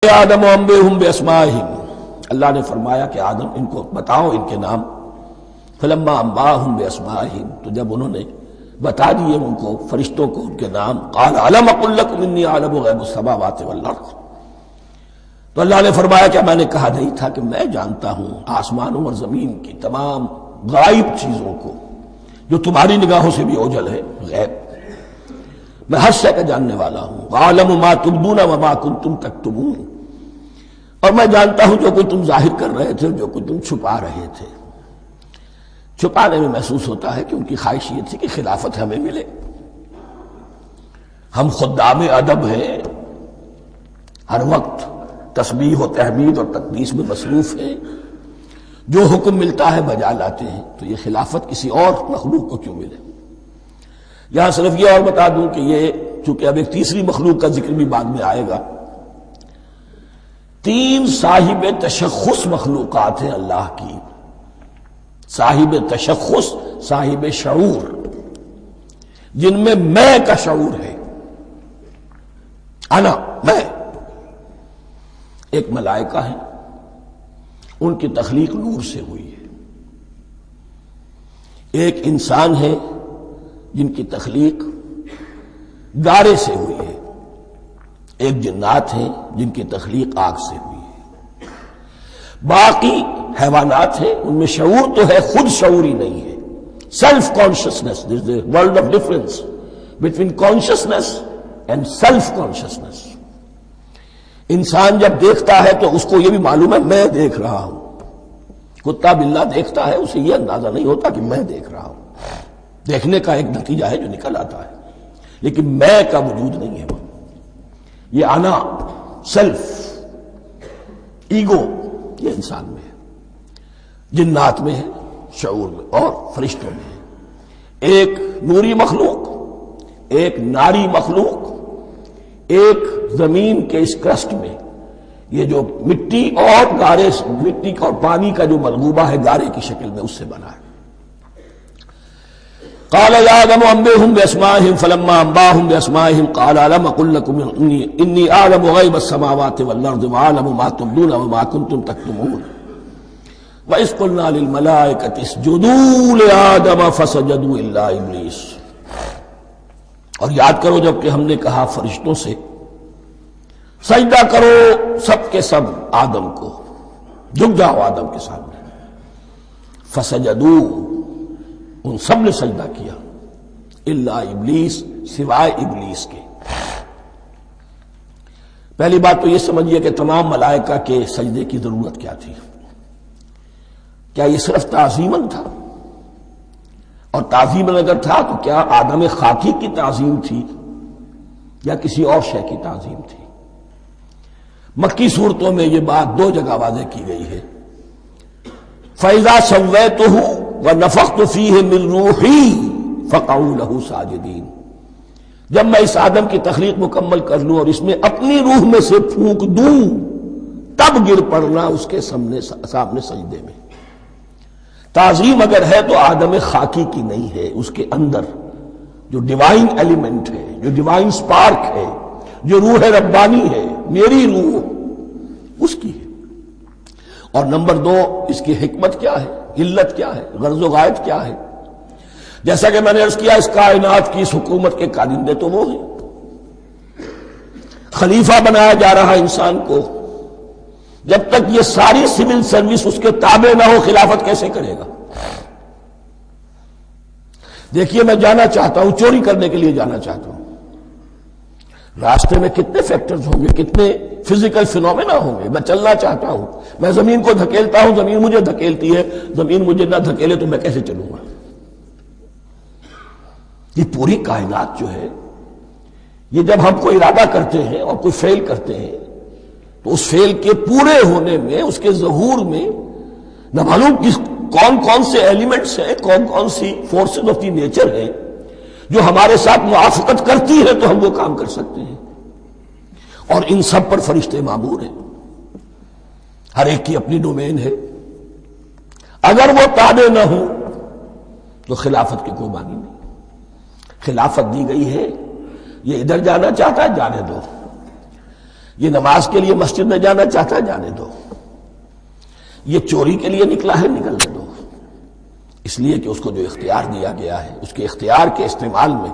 آدم انبئہم باسمائہم، اللہ نے فرمایا کہ آدم ان کو بتاؤ ان کے نام۔ فلما انباہم باسمائہم، تو جب انہوں نے بتا دیے ان کو فرشتوں کو ان کے نام، قال الم اقل لکم انی اعلم غیب السماوات والارض، تو اللہ نے فرمایا کہ میں نے کہا نہیں تھا کہ میں جانتا ہوں آسمانوں اور زمین کی تمام غائب چیزوں کو جو تمہاری نگاہوں سے بھی اوجھل ہے، غیب، میں ہر شے کا جاننے والا ہوں۔ وَأَعْلَمُ مَا تُبْدُونَ وَمَا كُنْتُمْ تَكْتُمُونَ، اور میں جانتا ہوں جو کچھ تم ظاہر کر رہے تھے، جو کچھ تم چھپا رہے تھے۔ چھپانے میں محسوس ہوتا ہے کہ ان کی خواہش یہ تھی کہ خلافت ہمیں ملے، ہم خدام ادب ہیں، ہر وقت تسبیح و تحمید اور تقدیس میں مصروف ہیں، جو حکم ملتا ہے بجا لاتے ہیں، تو یہ خلافت کسی اور مخلوق کو کیوں ملے؟ یہاں صرف یہ اور بتا دوں کہ یہ چونکہ اب ایک تیسری مخلوق کا ذکر بھی بعد میں آئے گا، 3 صاحب تشخص مخلوقات ہیں اللہ کی، صاحب تشخص، صاحب شعور، جن میں میں کا شعور ہے، انا، میں۔ ایک ملائکہ ہے، ان کی تخلیق نور سے ہوئی ہے۔ ایک انسان ہے جن کی تخلیق گارے سے ہوئی ہے۔ ایک جنات ہیں جن کی تخلیق آگ سے ہوئی ہے۔ باقی حیوانات ہیں، ان میں شعور تو ہے، خود شعوری نہیں ہے، self consciousness. There is a world of difference between consciousness and self consciousness. انسان جب دیکھتا ہے تو اس کو یہ بھی معلوم ہے میں دیکھ رہا ہوں۔ کتا بلہ دیکھتا ہے، اسے یہ اندازہ نہیں ہوتا کہ میں دیکھ رہا ہوں، دیکھنے کا ایک نتیجہ ہے جو نکل آتا ہے، لیکن میں کا وجود نہیں ہے۔ یہ انا، سیلف، ایگو، یہ انسان میں ہے، جنات میں ہے، شعور میں، اور فرشتوں میں ہے۔ ایک نوری مخلوق، ایک ناری مخلوق، ایک زمین کے اس کرسٹ میں، یہ جو مٹی اور گارے، مٹی اور پانی کا جو ملغوبہ ہے گارے کی شکل میں، اس سے بنا ہے۔ قال يا آدم انبئهم باسمائهم فلما انباهم باسمائهم قال الم اقل لكم اني اعلم غيب السماوات والارض واعلم ما تبدون وما كنتم تكتمون واذ قلنا للملائكه اسجدوا لآدم فسجدوا الا ابلیس۔ اور یاد کرو جب کہ ہم نے کہا فرشتوں سے سجدہ کرو سب کے سب آدم کو، جھک جاؤ آدم کے سامنے، فسجدوا، ان سب نے سجدہ کیا، الا ابلیس، سوائے ابلیس کے۔ پہلی بات تو یہ سمجھیے کہ تمام ملائکہ کے سجدے کی ضرورت کیا تھی؟ کیا یہ صرف تعظیماً تھا؟ اور تعظیماً اگر تھا تو کیا آدم خاکی کی تعظیم تھی یا کسی اور شے کی تعظیم تھی؟ مکی صورتوں میں یہ بات 2 جگہ واضح کی گئی ہے۔ فَإِذَا سَوَّيْتُهُ وَنَفَخْتُ فِيهِ مِن رُوحِي فَقَعُوا لَهُ سَاجِدِينَ، جب میں اس آدم کی تخلیق مکمل کر لوں اور اس میں اپنی روح میں سے پھونک دوں، تب گر پڑنا اس کے سامنے سجدے میں۔ تعظیم اگر ہے تو آدم خاکی کی نہیں ہے، اس کے اندر جو ڈیوائن ایلیمنٹ ہے، جو ڈیوائن سپارک ہے، جو روح ربانی ہے، میری روح، اس کی ہے۔ اور نمبر 2، اس کی حکمت کیا ہے، علت کیا ہے، غرض و غائب کیا ہے؟ جیسا کہ میں نے عرض کیا، اس کائنات کی اس حکومت کے کارندے تو وہ ہیں۔ خلیفہ بنایا جا رہا انسان کو، جب تک یہ ساری سول سروس اس کے تابع نہ ہو، خلافت کیسے کرے گا؟ دیکھیے میں جانا چاہتا ہوں، چوری کرنے کے لیے جانا چاہتا ہوں، راستے میں کتنے فیکٹرز ہوں گے، کتنے فزیکل فینومینا ہوں گے۔ میں چلنا چاہتا ہوں، میں زمین کو دھکیلتا ہوں، زمین مجھے دھکیلتی ہے، زمین مجھے نہ دھکیلے تو میں کیسے چلوں گا؟ یہ پوری کائنات جو ہے، یہ جب ہم کو ارادہ کرتے ہیں اور کوئی فیل کرتے ہیں تو اس فیل کے پورے ہونے میں، اس کے ظہور میں نہ معلوم کون کون سے ایلیمنٹس ہیں، کون کون سی فورسز آف دی نیچر ہیں جو ہمارے ساتھ موافقت کرتی ہے تو ہم وہ کام کر سکتے ہیں۔ اور ان سب پر فرشتے مامور ہیں، ہر ایک کی اپنی ڈومین ہے۔ اگر وہ تابع نہ ہوں تو خلافت کی کوئی معنی نہیں۔ خلافت دی گئی ہے، یہ ادھر جانا چاہتا ہے جانے دو، یہ نماز کے لیے مسجد میں جانا چاہتا ہے، جانے دو. یہ چوری کے لیے نکلا ہے، نکلنے دو. اس لیے کہ اس کو جو اختیار دیا گیا ہے، اس کے اختیار کے استعمال میں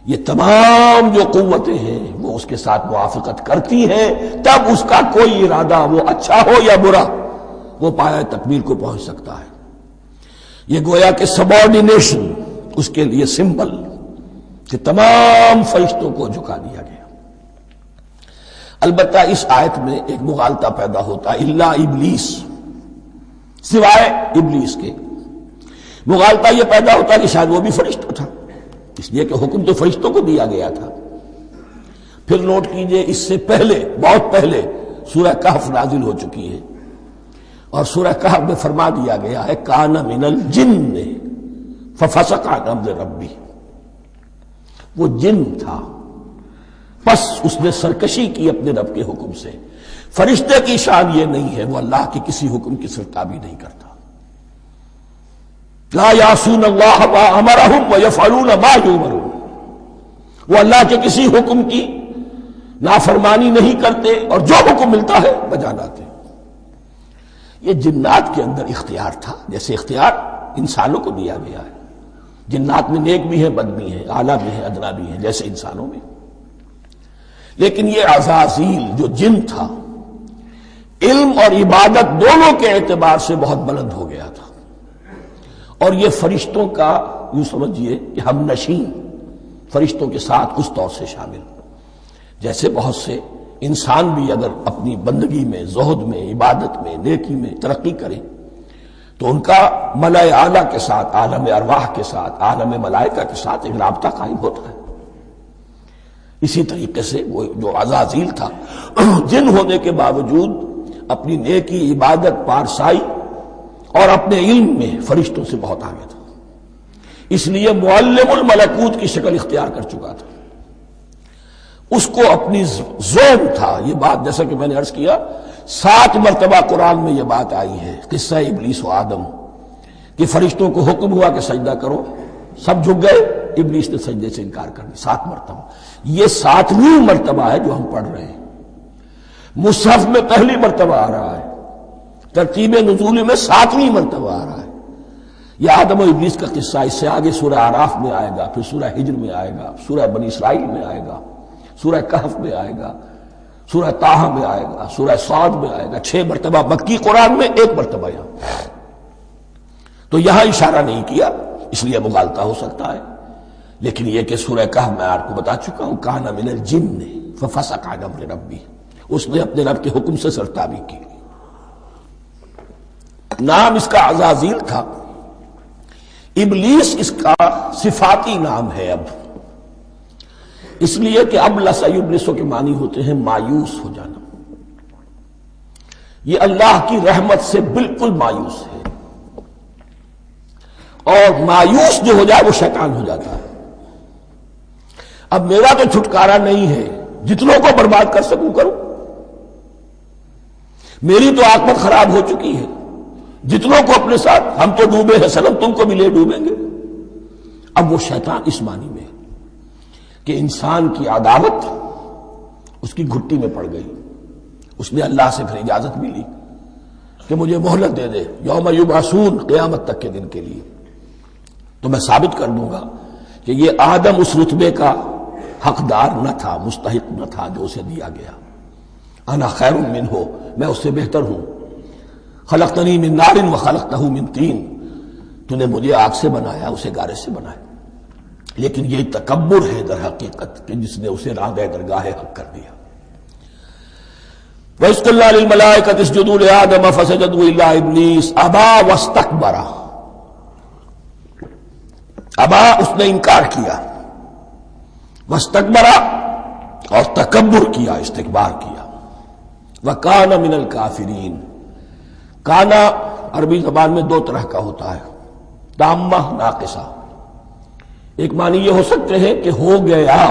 یہ تمام جو قوتیں ہیں وہ اس کے ساتھ موافقت کرتی ہیں، تب اس کا کوئی ارادہ، وہ اچھا ہو یا برا، وہ پایہ تکمیل کو پہنچ سکتا ہے. یہ گویا کہ سبارڈینیشن اس کے لیے سمبل کہ تمام فرشتوں کو جھکا دیا گیا. البتہ اس آیت میں ایک مغالطہ پیدا ہوتا ہے، الا ابلیس، سوائے ابلیس کے. مغالطہ یہ پیدا ہوتا ہے کہ شاید وہ بھی فرشتہ تھا، اس لیے کہ حکم تو فرشتوں کو دیا گیا تھا. پھر نوٹ کیجئے اس سے پہلے، بہت پہلے سورہ کہف نازل ہو چکی ہے، اور سورہ کہف میں فرما دیا گیا ہے کان من الجن ففسق عن امر ربی، وہ جن تھا بس اس نے سرکشی کی اپنے رب کے حکم سے. فرشتے کی شان یہ نہیں ہے، وہ اللہ کے کسی حکم کی سرتابی نہیں کرتا. لا یعصون اللہ ما امرہم ویفعلون ما یؤمرون، وہ اللہ کے کسی حکم کی نافرمانی نہیں کرتے اور جو حکم ملتا ہے بجا لاتے. یہ جنات کے اندر اختیار تھا جیسے اختیار انسانوں کو دیا گیا ہے. جنات میں نیک بھی ہیں، بد بھی ہیں، اعلیٰ بھی ہیں، ادنا بھی ہیں، جیسے انسانوں میں. لیکن یہ عزازیل جو جن تھا، علم اور عبادت دونوں کے اعتبار سے بہت بلند ہو گیا تھا، اور یہ فرشتوں کا یوں سمجھیے کہ ہم نشین، فرشتوں کے ساتھ اس طور سے شامل. جیسے بہت سے انسان بھی اگر اپنی بندگی میں، زہد میں، عبادت میں، نیکی میں ترقی کریں تو ان کا ملائے اعلیٰ کے ساتھ، عالم ارواح کے ساتھ، عالم ملائکہ کے ساتھ ایک رابطہ قائم ہوتا ہے. اسی طریقے سے وہ جو عزازیل تھا جن ہونے کے باوجود اپنی نیکی، عبادت، پارسائی اور اپنے علم میں فرشتوں سے بہت آگے تھا، اس لیے معلم الملکوت کی شکل اختیار کر چکا تھا. اس کو اپنی زوم تھا. یہ بات جیسا کہ میں نے عرض کیا 7 مرتبہ قرآن میں یہ بات آئی ہے، قصہ ابلیس و آدم، کہ فرشتوں کو حکم ہوا کہ سجدہ کرو، سب جھک گئے، ابلیس نے سجدے سے انکار کر دی 7 مرتبہ. یہ 7ویں مرتبہ ہے جو ہم پڑھ رہے ہیں. مصحف میں پہلی مرتبہ آ رہا ہے، ترتیب نزول میں 7ویں مرتبہ آ رہا ہے. یہ آدم و ابلیس کا قصہ اس سے آگے سورہ اعراف میں آئے گا، پھر سورہ ہجر میں آئے گا، سورہ بنی اسرائیل میں آئے گا، سورہ کہف میں آئے گا، سورہ طٰہٰ میں آئے گا، سورہ صاد میں آئے گا. 6 مرتبہ مکی قرآن میں، 1 مرتبہ یہاں. تو یہاں اشارہ نہیں کیا، اس لیے مغالطہ ہو سکتا ہے. لیکن یہ کہ سورہ کہف میں آپ کو بتا چکا ہوں کان من الجن ففسق عن امر ربی، اس نے اپنے رب کے حکم سے سرتابی کی. نام اس کا عزازیل تھا. ابلیس اس کا صفاتی نام ہے اب، اس لیے کہ اب لسیبلسوں کے معنی ہوتے ہیں مایوس ہو جانا. یہ اللہ کی رحمت سے بالکل مایوس ہے، اور مایوس جو ہو جائے وہ شیطان ہو جاتا ہے. اب میرا تو چھٹکارا نہیں ہے، جتنوں کو برباد کر سکوں کروں، میری تو عاقبت خراب ہو چکی ہے، جتنوں کو اپنے ساتھ، ہم تو ڈوبے ہیں سنم، تم کو بھی لے ڈوبیں گے. اب وہ شیطان اس معنی میں کہ انسان کی عداوت اس کی گھٹی میں پڑ گئی. اس نے اللہ سے پھر اجازت بھی لی کہ مجھے مہلت دے دے، یوم یبعثون، قیامت تک کے دن کے لیے، تو میں ثابت کر دوں گا کہ یہ آدم اس رتبے کا حقدار نہ تھا، مستحق نہ تھا جو اسے دیا گیا. انا خیر منہ، میں اس سے بہتر ہوں. خلقتنی من نار وخلقتہ من طین، تو نے مجھے آگ سے بنایا، اسے گارے سے بنایا. لیکن یہ تکبر ہے در حقیقت کہ جس نے اسے راندہ درگاہ حق کر دیا. وَإِذْ قُلْنَا لِلْمَلَائِكَةِ اسْجُدُوا لِآدَمَ فَسَجَدُوا إِلَّا إِبْلِيسَ أَبَىٰ وَاسْتَكْبَرَ، ابا اس نے انکار کیا، واستکبر اور تکبر کیا، استکبار کیا. وَكَانَ مِنَ الْكَافِرِينَ، کانا عربی زبان میں 2 طرح کا ہوتا ہے، تامہ، ناقصہ. ایک معنی یہ ہو سکتے ہیں کہ ہو گیا،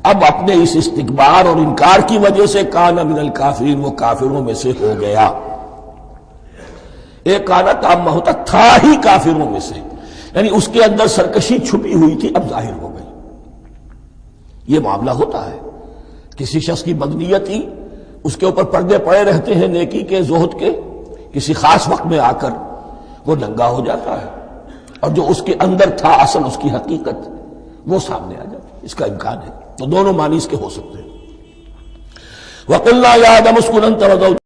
اب اپنے اس استکبار اور انکار کی وجہ سے کانا من الکافرین، وہ کافروں میں سے ہو گیا. ایک کانا تامہ ہوتا تھا ہی کافروں میں سے، یعنی اس کے اندر سرکشی چھپی ہوئی تھی، اب ظاہر ہو گئی. یہ معاملہ ہوتا ہے کسی شخص کی بدنیت ہی اس کے اوپر پردے پڑے رہتے ہیں نیکی کے، زہد کے، کسی خاص وقت میں آ کر وہ ننگا ہو جاتا ہے، اور جو اس کے اندر تھا اصل اس کی حقیقت وہ سامنے آ جاتی ہے۔ اس کا امکان ہے، تو دونوں معنی اس کے ہو سکتے ہیں۔ وَقُلْنَا يَا آدَمُ اسْكُنْ أَنْتَ وَزَوْجُكَ